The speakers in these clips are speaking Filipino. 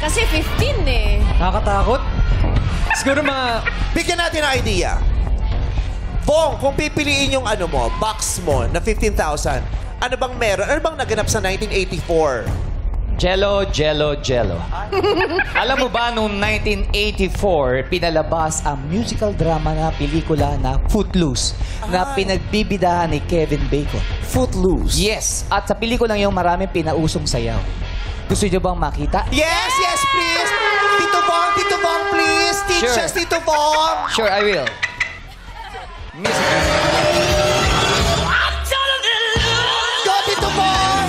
Kasi 15 eh. Nakakatakot. Siguro mga... Bigyan natin ng idea. Bong, kung pipiliin yung ano mo, box mo na 15,000, ano bang meron? Ano bang naganap sa 1984? Jello, Jello, Jello. Alam mo ba, noong 1984, pinalabas ang musical drama na pelikula na Footloose na pinagbibidahan ni Kevin Bacon. Footloose. Yes, at sa pelikulang yung maraming pinausong sayaw. Gusto niyo bang makita? Yes, yes, please! Tito Bong, please! Teach Sure. us, Tito Bong! Sure, I will. Music. Go, Tito Bong!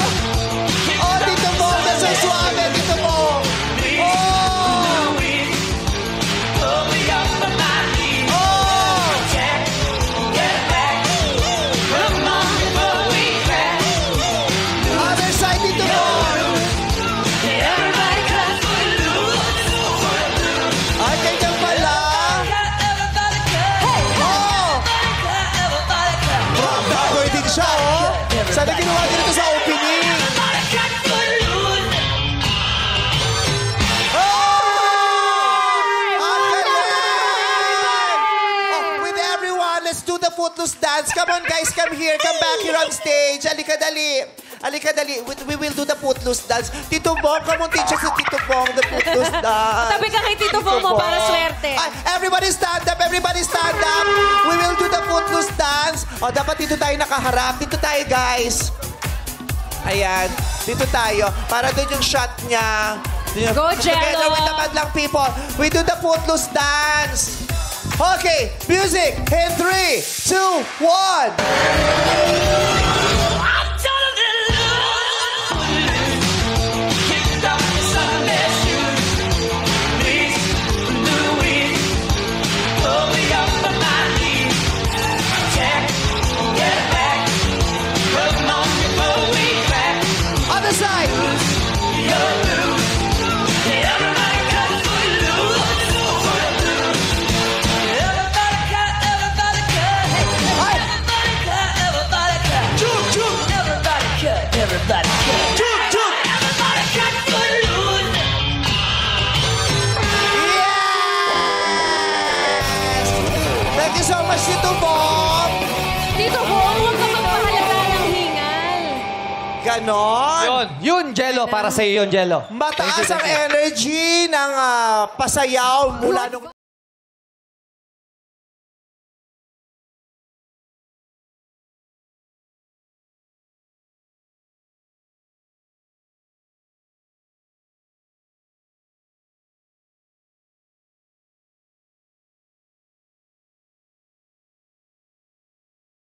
Oh, Tito Bong, that's so suave, Tito Bong! Oh! Oh! Other side, Tito Bong! Ay, ganyan pala! Oh! Bagoy din siya, oh! Sana ginawa ganito sa opening! Let's do the Footloose dance. Come on, guys. Come here. Come back here on stage. Halika dali. Halika dali. We will do the Footloose dance. Tito Bong, come on, teach us the Tito Bong, the Footloose dance. Tabi ka kay Tito Bong mo para swerte. Ay, everybody stand up. Everybody stand up. We will do the Footloose dance. O, dapat dito tayo nakaharap. Dito tayo, guys. Ayan. Dito tayo. Para doon yung shot niya. Go, Jello! Together with the Madlang people, we do the Footloose dance. Okay, music in 3, 2, 1. Other side. Thank you so much, Tito Bong. Tito Bong, huwag ka magpahalata ng hingal. Ganon. Yun, Jello. Para sa iyo yun, Jello. Mataas ang energy ng pasayaw mula nung...